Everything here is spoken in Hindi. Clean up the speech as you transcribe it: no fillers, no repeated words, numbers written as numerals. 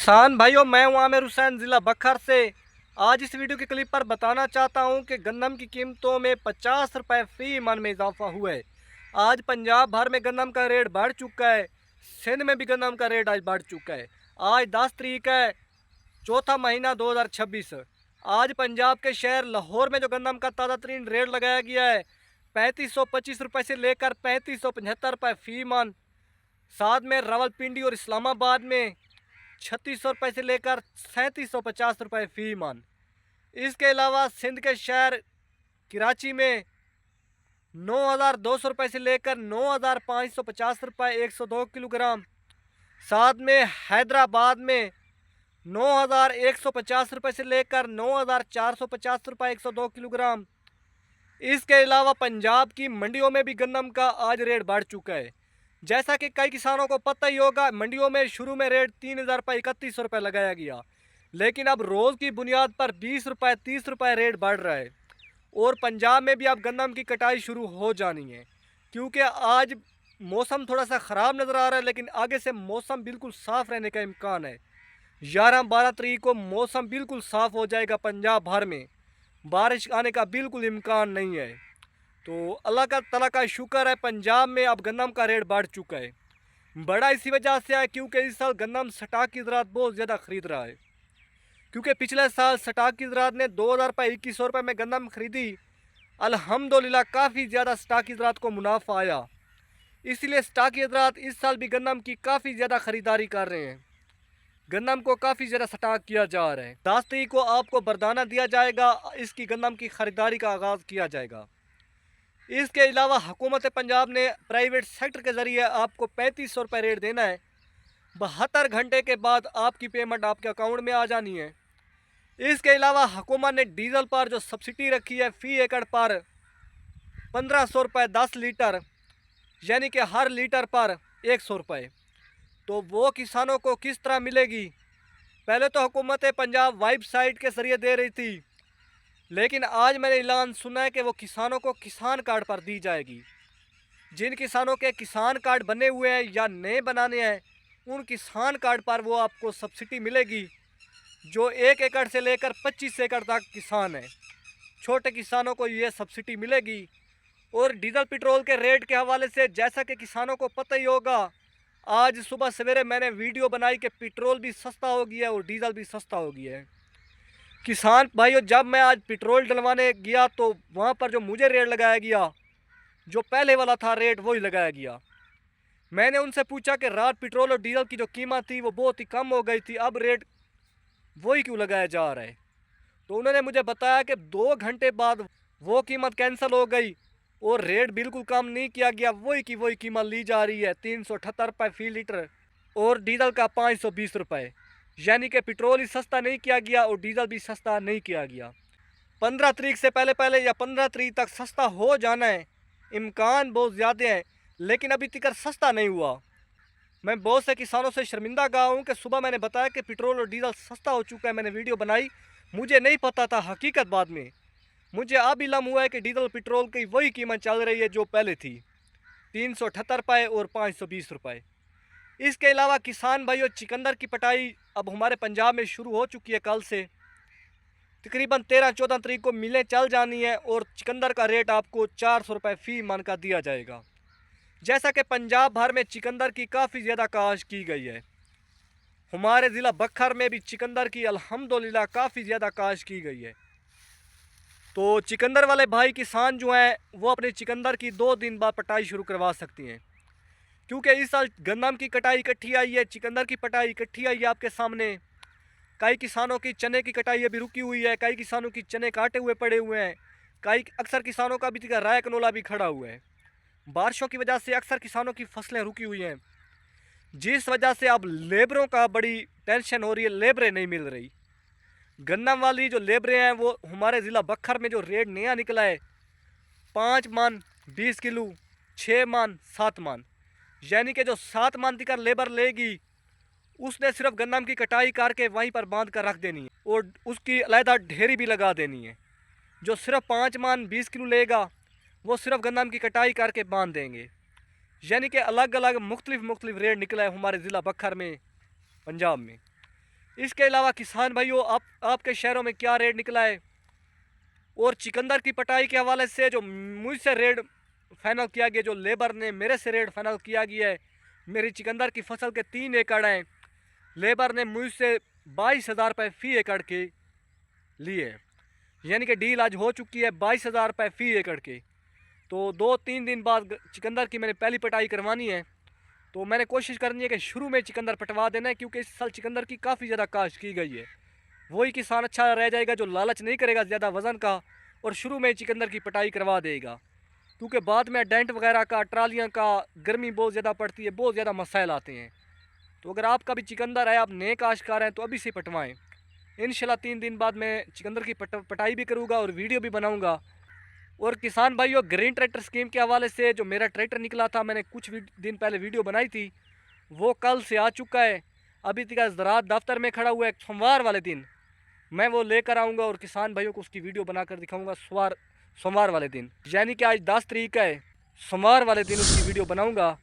किसान भाइयों, मैं हूं आमिर हुसैन, ज़िला बखर से। आज इस वीडियो के क्लिप पर बताना चाहता हूं कि गंदम की कीमतों में 50 रुपये फी मन में इजाफा हुआ है। आज पंजाब भर में गंदम का रेट बढ़ चुका है। सिंध में भी गंदम का रेट आज बढ़ चुका है। आज 10 तारीख है, चौथा महीना 2026। आज पंजाब के शहर लाहौर में जो गंदम का ताज़ा तरीन रेट लगाया गया है 3525 रुपये से लेकर 3575 रुपये फी मन। साथ में रावलपिंडी और इस्लामाबाद में 3600 रुपये से लेकर 3750 रुपये फी मन। इसके अलावा सिंध के शहर कराची में 9200 रुपये से लेकर 9550 रुपये 102 किलोग्राम। साथ में हैदराबाद में 9150 रुपये से लेकर 9450 रुपये 102 किलोग्राम। इसके अलावा पंजाब की मंडियों में भी गंदम का आज रेट बढ़ चुका है। जैसा कि कई किसानों को पता ही होगा, मंडियों में शुरू में रेट 3000 रुपये 3100 रुपये लगाया गया, लेकिन अब रोज़ की बुनियाद पर 20 रुपये 30 रुपये रेट बढ़ रहा है। और पंजाब में भी अब गंदम की कटाई शुरू हो जानी है, क्योंकि आज मौसम थोड़ा सा ख़राब नज़र आ रहा है, लेकिन आगे से मौसम बिल्कुल साफ़ रहने का इम्कान है। 11-12 तारीख को मौसम बिल्कुल साफ़ हो जाएगा। पंजाब भर में बारिश आने का बिल्कुल इम्कान नहीं है। तो अल्लाह का तआला का शुक्र है, पंजाब में अब गंदम का रेट बढ़ चुका है। बड़ा इसी वजह से है क्योंकि इस साल गंदम स्टाक की ज़रात बहुत ज़्यादा ख़रीद रहा है। क्योंकि पिछले साल स्टाक की ज़रात ने 2000 रुपये 2100 रुपये में गंदम खरीदी। अल्हम्दुलिल्लाह काफ़ी ज़्यादा स्टाक की ज़रात को मुनाफा आया। इसलिए स्टाक की ज़रात इस साल भी गंदम की काफ़ी ज़्यादा ख़रीदारी कर रहे हैं। गंदम को काफ़ी ज़्यादा स्टाक किया जा रहा है। 10 तारीख को आपको बरदाना दिया जाएगा, इसकी गंदम की ख़रीदारी का आगाज़ किया जाएगा। इसके अलावा हुकूमत पंजाब ने प्राइवेट सेक्टर के ज़रिए आपको 3500 रुपये रेट देना है। 72 घंटे के बाद आपकी पेमेंट आपके अकाउंट में आ जानी है। इसके अलावा हुकूमत ने डीज़ल पर जो सब्सिडी रखी है फ़ी एकड़ पर 1500 रुपये 10 लीटर, यानी कि हर लीटर पर 100 रुपये। तो वो किसानों को किस तरह मिलेगी? पहले तो हुकूमत पंजाब वेबसाइट के ज़रिए दे रही थी, लेकिन आज मैंने ऐलान सुना है कि वो किसानों को किसान कार्ड पर दी जाएगी। जिन किसानों के किसान कार्ड बने हुए हैं या नए बनाने हैं, उन किसान कार्ड पर वो आपको सब्सिडी मिलेगी। जो 1 एकड़ से लेकर 25 एकड़ तक किसान हैं, छोटे किसानों को ये सब्सिडी मिलेगी। और डीजल पेट्रोल के रेट के हवाले से, जैसा कि किसानों को पता ही होगा, आज सुबह सवेरे मैंने वीडियो बनाई कि पेट्रोल भी सस्ता हो गया है और डीजल भी सस्ता हो गया है। किसान भाइयों, जब मैं आज पेट्रोल डलवाने गया तो वहाँ पर जो मुझे रेट लगाया गया, जो पहले वाला था रेट वही लगाया गया। मैंने उनसे पूछा कि रात पेट्रोल और डीजल की जो कीमत थी वो बहुत ही कम हो गई थी, अब रेट वही क्यों लगाया जा रहा है? तो उन्होंने मुझे बताया कि 2 घंटे बाद वो कीमत कैंसिल हो गई और रेट बिल्कुल कम नहीं किया गया, वही की वही कीमत ली जा रही है 378 रुपये फ़ी लीटर और डीजल का 520 रुपये। यानी कि पेट्रोल ही सस्ता नहीं किया गया और डीजल भी सस्ता नहीं किया गया। 15 तारीख से पहले पहले या 15 तारीख तक सस्ता हो जाना है, इम्कान बहुत ज़्यादा है, लेकिन अभी तक सस्ता नहीं हुआ। मैं बहुत से किसानों से शर्मिंदा गया हूँ कि सुबह मैंने बताया कि पेट्रोल और डीजल सस्ता हो चुका है, मैंने वीडियो बनाई, मुझे नहीं पता था हकीकत। बाद में मुझे अब इल्म हुआ है कि डीजल पेट्रोल की वही कीमत चल रही है जो पहले थी, 378 रुपये और 520 रुपये। इसके अलावा किसान भाइयों, चिकंदर की पटाई अब हमारे पंजाब में शुरू हो चुकी है। कल से तकरीबन 13-14 तारीख को मिलें चल जानी है और चिकंदर का रेट आपको 400 रुपये फ़ी मन का दिया जाएगा। जैसा कि पंजाब भर में चिकंदर की काफ़ी ज़्यादा काश्त की गई है, हमारे ज़िला बखर में भी चिकंदर की अल्हम्दुलिल्लाह काफ़ी ज़्यादा काश्त की गई है। तो चिकंदर वाले भाई किसान जो हैं वो अपने चिकंदर की 2 दिन बाद पटाई शुरू करवा सकती हैं, क्योंकि इस साल गंदम की कटाई इकट्ठी आई है, चिकंदर की पटाई इकट्ठी आई है आपके सामने। कई किसानों की चने की कटाई अभी रुकी हुई है, कई किसानों की चने काटे हुए पड़े हुए हैं, कई अक्सर किसानों का भी राय कनोला भी खड़ा हुआ है। बारिशों की वजह से अक्सर किसानों की फसलें रुकी हुई हैं, जिस वजह से अब लेबरों का बड़ी टेंशन हो रही है, लेबरें नहीं मिल रही। गन्नम वाली जो लेबरें हैं वो हमारे ज़िला बखर में जो रेट नया निकला है 5 मन 20 किलो, 6 मन 7 मन, यानी कि जो 7 मन तक लेबर लेगी उसने सिर्फ गन्नम की कटाई करके वहीं पर बांध कर रख देनी है और उसकी अलहदा ढेरी भी लगा देनी है। जो सिर्फ 5 मन 20 किलो लेगा वो सिर्फ गन्नम की कटाई करके बांध देंगे। यानी कि अलग अलग मुख्तलिफ रेट निकला है हमारे ज़िला बखर में, पंजाब में। इसके अलावा किसान भाइयों, आपके शहरों में क्या रेट निकला है, और चिकंदर की पटाई के हवाले से जो मुझसे रेट फाइनल किया गया, जो लेबर ने मेरे से रेट फाइनल किया गया है, मेरी चिकंदर की फसल के 3 एकड़ हैं, लेबर ने मुझसे 22,000 रुपये फ़ी एकड़ के लिए, यानी कि डील आज हो चुकी है 22,000 रुपये फ़ी एकड़ के। तो 2-3 दिन बाद चिकंदर की मैंने पहली पटाई करवानी है, तो मैंने कोशिश करनी है कि शुरू में चिकंदर पटवा देना है, क्योंकि इस साल चिकंदर की काफ़ी ज़्यादा काश्त की गई है। वही किसान अच्छा रह जाएगा जो लालच नहीं करेगा ज़्यादा वज़न का और शुरू में चिकंदर की पटाई करवा देगा, क्योंकि बाद में डेंट वगैरह का, ट्रालियाँ का, गर्मी बहुत ज़्यादा पड़ती है, बहुत ज़्यादा मसाइल आते हैं। तो अगर आपका भी चिकंदर है, आप नए काश्तकार हैं, तो अभी से पटवाएँ। इंशाल्लाह 3 दिन बाद मैं चिकंदर की पटाई भी करूँगा और वीडियो भी बनाऊँगा। और किसान भाइयों, ग्रीन ट्रैक्टर स्कीम के हवाले से जो मेरा ट्रैक्टर निकला था, मैंने कुछ दिन पहले वीडियो बनाई थी, वो कल से आ चुका है। अभी तक ज़राअत दफ्तर में खड़ा हुआ है। सोमवार वाले दिन मैं वो लेकर आऊँगा और किसान भाइयों को उसकी वीडियो बनाकर दिखाऊँगा। सोमवार वाले दिन, यानी कि आज 10 तारीख है, सोमवार वाले दिन उसकी वीडियो बनाऊँगा।